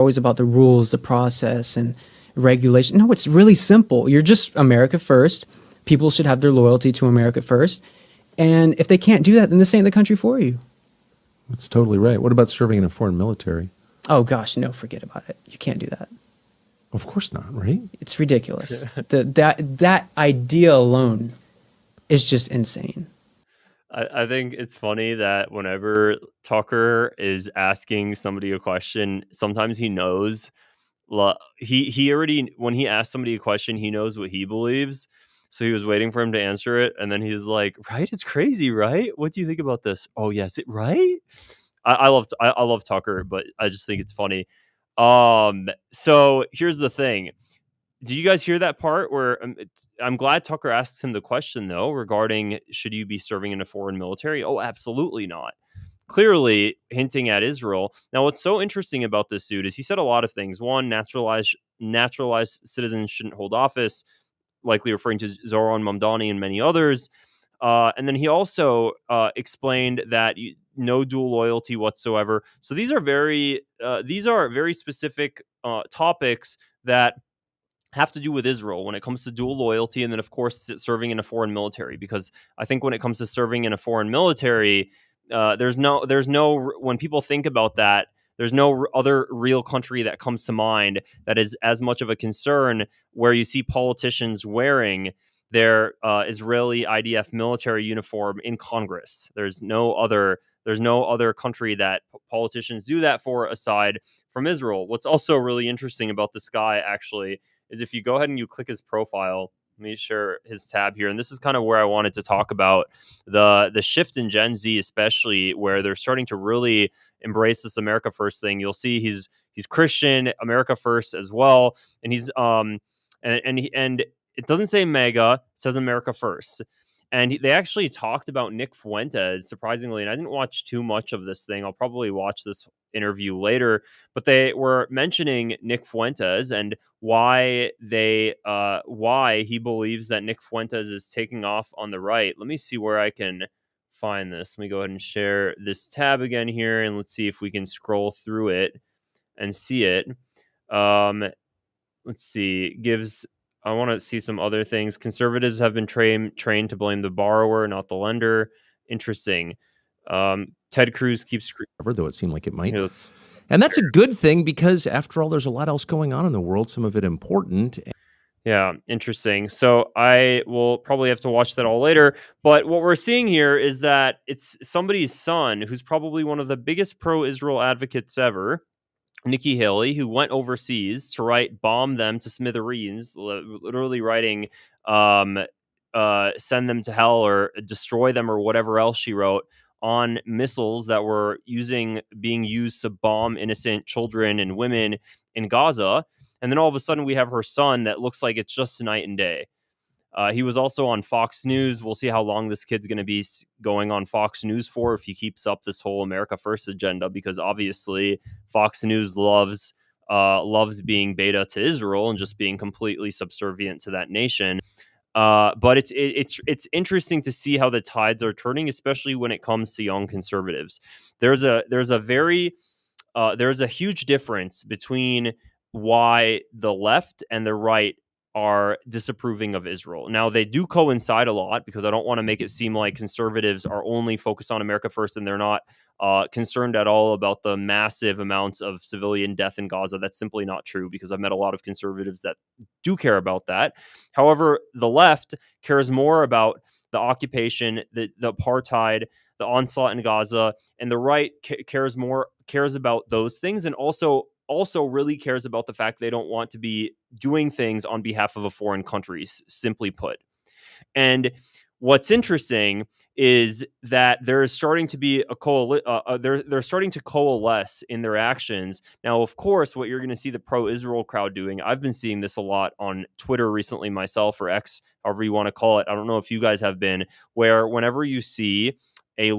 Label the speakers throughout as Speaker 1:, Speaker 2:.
Speaker 1: always about the rules, the process, and regulation. No, it's really simple. You're just America first. People should have their loyalty to America first. And if they can't do that, then this ain't the country for you.
Speaker 2: That's totally right. What about serving in a foreign military?
Speaker 1: Oh, gosh, no, forget about it. You can't do that.
Speaker 2: Of course not, right?
Speaker 1: It's ridiculous. That idea alone is just insane.
Speaker 3: I think it's funny that whenever Tucker is asking somebody a question, sometimes he knows. He already, when he asks somebody a question, he knows what he believes. So he was waiting for him to answer it, and then he's like, "Right? It's crazy, right? What do you think about this? Oh, yes, it right." I love Tucker, but I just think it's funny. So here's the thing. Did you guys hear that part where I'm glad Tucker asked him the question, though, regarding should you be serving in a foreign military? Oh, absolutely not. Clearly hinting at Israel. Now, what's so interesting about this dude is he said a lot of things. One, naturalized citizens shouldn't hold office, likely referring to Zoran Mamdani and many others. And then he also explained that no dual loyalty whatsoever. So these are very specific topics that have to do with Israel when it comes to dual loyalty, and then of course serving in a foreign military. Because I think when it comes to serving in a foreign military, there's no when people think about that, there's no other real country that comes to mind that is as much of a concern where you see politicians wearing their Israeli IDF military uniform in Congress. There's no other country that politicians do that for aside from Israel. What's also really interesting about this guy actually is if you go ahead and you click his profile, let me share his tab here. And this is kind of where I wanted to talk about the shift in Gen Z, especially where they're starting to really embrace this America First thing. You'll see he's Christian, America First as well. And he's and it doesn't say MAGA, it says America First. And they actually talked about Nick Fuentes, surprisingly, and I didn't watch too much of this thing. I'll probably watch this interview later, but they were mentioning Nick Fuentes and why he believes that Nick Fuentes is taking off on the right. Let me see where I can find this. Let me go ahead and share this tab again here, and let's see if we can scroll through it and see it. Let's see. I want to see some other things. Conservatives have been trained to blame the borrower, not the lender. Interesting. Ted Cruz keeps...
Speaker 2: Though it seemed like it might.
Speaker 3: Here,
Speaker 2: and that's a good thing because, after all, there's a lot else going on in the world, some of it important.
Speaker 3: Yeah, interesting. So I will probably have to watch that all later. But what we're seeing here is that it's somebody's son who's probably one of the biggest pro-Israel advocates ever, Nikki Haley, who went overseas to write "bomb them to smithereens," literally writing "send them to hell" or "destroy them" or whatever else she wrote on missiles that were being used to bomb innocent children and women in Gaza. And then all of a sudden we have her son that looks like it's just night and day. He was also on Fox News. We'll see how long this kid's going to be going on Fox News for if he keeps up this whole America First agenda, because obviously Fox News loves being beta to Israel and just being completely subservient to that nation. But it's interesting to see how the tides are turning, especially when it comes to young conservatives. There's a huge difference between why the left and the right are disapproving of Israel. Now, they do coincide a lot, because I don't want to make it seem like conservatives are only focused on America First and they're not concerned at all about the massive amounts of civilian death in Gaza. That's simply not true, because I've met a lot of conservatives that do care about that. However, the left cares more about the occupation, the apartheid, the onslaught in Gaza, and the right cares about those things, and also really cares about the fact they don't want to be doing things on behalf of a foreign country, simply put. And what's interesting is that there is starting to be they're starting to coalesce in their actions. Now, of course, what you're going to see the pro-Israel crowd doing, I've been seeing this a lot on Twitter recently myself, or X, however you want to call it. I don't know if you guys have been, where whenever you see a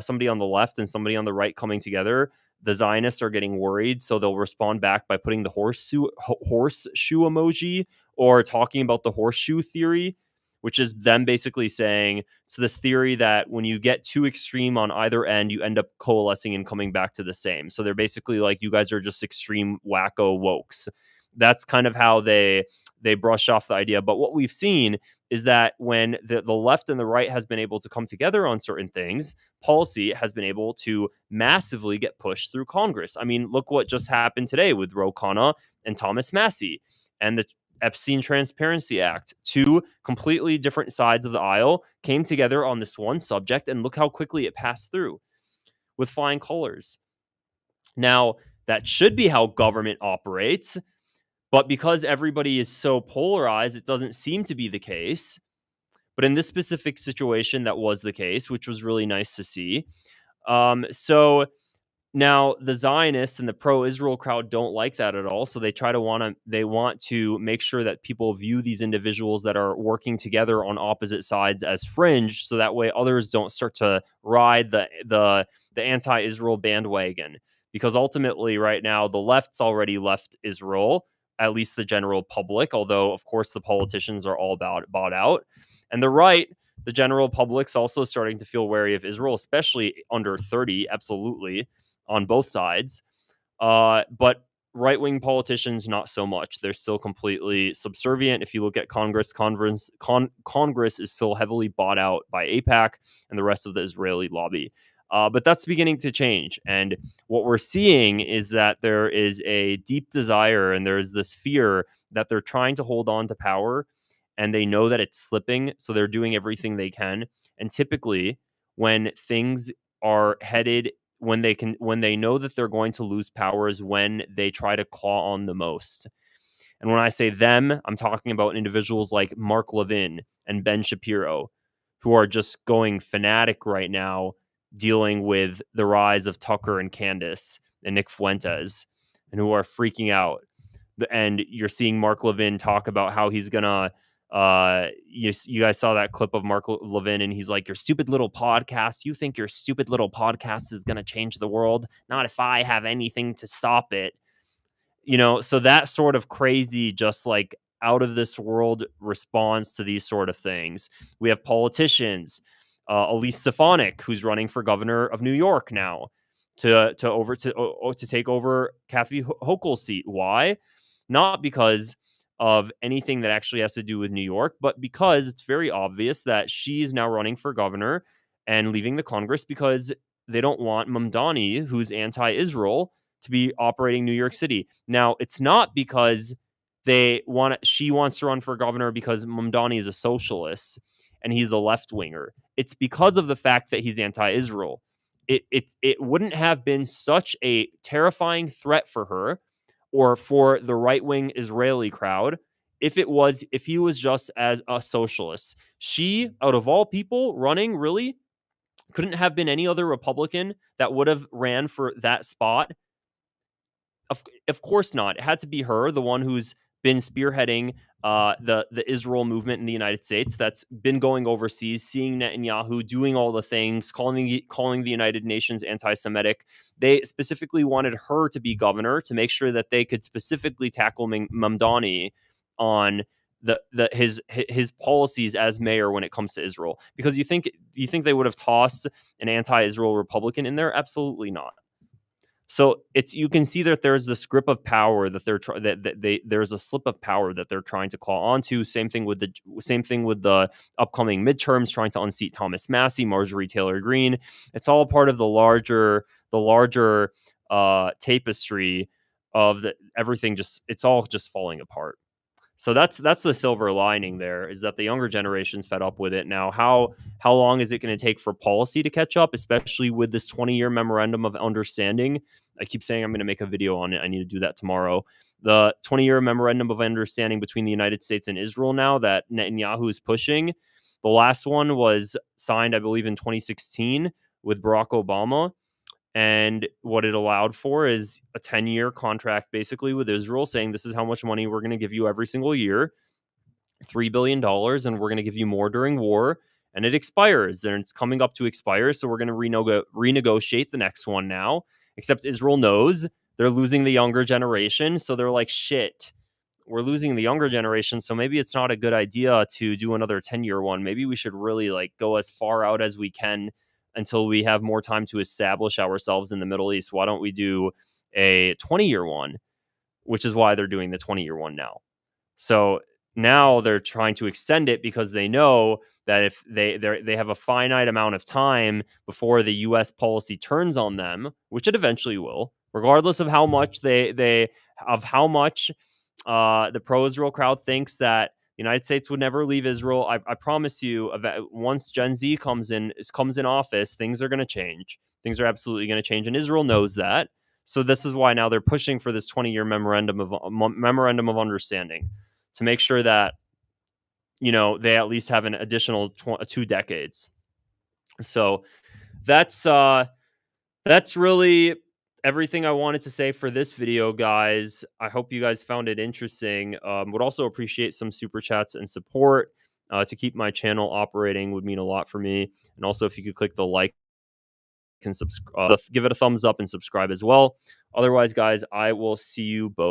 Speaker 3: somebody on the left and somebody on the right coming together, the Zionists are getting worried, so they'll respond back by putting the horseshoe emoji or talking about the horseshoe theory, which is them basically saying, so this theory that when you get too extreme on either end, you end up coalescing and coming back to the same. So they're basically like, you guys are just extreme wacko wokes. That's kind of how they brush off the idea. But what we've seen is that when the left and the right has been able to come together on certain things, policy has been able to massively get pushed through Congress. I mean, look what just happened today with Ro Khanna and Thomas Massie and the Epstein Transparency Act. Two completely different sides of the aisle came together on this one subject, and look how quickly it passed through with flying colors. Now, that should be how government operates, but because everybody is so polarized, it doesn't seem to be the case. But in this specific situation, that was the case, which was really nice to see. So now the Zionists and the pro-Israel crowd don't like that at all. So they want to make sure that people view these individuals that are working together on opposite sides as fringe, so that way others don't start to ride the anti-Israel bandwagon. Because ultimately, right now, the left's already left Israel, at least the general public, although, of course, the politicians are all bought out. And the right, the general public's also starting to feel wary of Israel, especially under 30, absolutely, on both sides. But right-wing politicians, not so much. They're still completely subservient. If you look at Congress is still heavily bought out by AIPAC and the rest of the Israeli lobby. But that's beginning to change. And what we're seeing is that there is a deep desire and there's this fear that they're trying to hold on to power and they know that it's slipping. So they're doing everything they can. And typically when things are headed, when they know that they're going to lose power is when they try to claw on the most. And when I say them, I'm talking about individuals like Mark Levin and Ben Shapiro, who are just going fanatic right now, dealing with the rise of Tucker and Candace and Nick Fuentes, and who are freaking out. And you're seeing Mark Levin talk about how he's gonna. You guys saw that clip of Mark Levin, and he's like, "Your stupid little podcast. You think your stupid little podcast is gonna change the world? Not if I have anything to stop it." So that sort of crazy, just like out of this world response to these sort of things. We have politicians. Elise Stefanik, who's running for governor of New York now, to take over Kathy Hochul's seat. Why? Not because of anything that actually has to do with New York, but because it's very obvious that she is now running for governor and leaving the Congress because they don't want Mamdani, who's anti-Israel, to be operating New York City. Now, it's not because she wants to run for governor because Mamdani is a socialist and he's a left-winger. It's because of the fact that he's anti-Israel. It wouldn't have been such a terrifying threat for her or for the right-wing Israeli crowd if he was just as a socialist. She, out of all people running, really couldn't have been any other Republican that would have ran for that spot. Of course not. It had to be her, the one who's been spearheading the Israel movement in the United States, that's been going overseas, seeing Netanyahu doing all the things, calling the United Nations anti-Semitic. They specifically wanted her to be governor to make sure that they could specifically tackle Mamdani on his policies as mayor when it comes to Israel. Because you think they would have tossed an anti-Israel Republican in there? Absolutely not. So you can see that there's this grip of power that there's a slip of power that they're trying to claw onto. Same thing with the upcoming midterms, trying to unseat Thomas Massie, Marjorie Taylor Greene. It's all part of the larger tapestry of everything. It's all just falling apart. So that's the silver lining there, is that the younger generation's fed up with it. Now, how long is it going to take for policy to catch up, especially with this 20-year memorandum of understanding? I keep saying I'm going to make a video on it. I need to do that tomorrow. The 20-year memorandum of understanding between the United States and Israel now that Netanyahu is pushing. The last one was signed, I believe, in 2016 with Barack Obama. And what it allowed for is a 10-year contract, basically, with Israel, saying this is how much money we're going to give you every single year, $3 billion, and we're going to give you more during war. And it expires, and it's coming up to expire, so we're going to renegotiate the next one now. Except Israel knows they're losing the younger generation, so they're like, shit, we're losing the younger generation, so maybe it's not a good idea to do another 10-year one. Maybe we should really like go as far out as we can until we have more time to establish ourselves in the Middle East. Why don't we do a 20-year one, which is why they're doing the 20-year one now. So now they're trying to extend it because they know that if they have a finite amount of time before the U.S. policy turns on them, which it eventually will, regardless of how much the pro-Israel crowd thinks that the United States would never leave Israel. I promise you, once Gen Z comes in office, things are going to change. Things are absolutely going to change, and Israel knows that. So this is why now they're pushing for this 20-year memorandum of understanding to make sure that they at least have an additional 2 decades. So that's really everything I wanted to say for this video, guys. I hope you guys found it interesting. Would also appreciate some super chats and support to keep my channel operating. Would mean a lot for me. And also, if you could click the like and subscribe, give it a thumbs up and subscribe as well. Otherwise, guys, I will see you both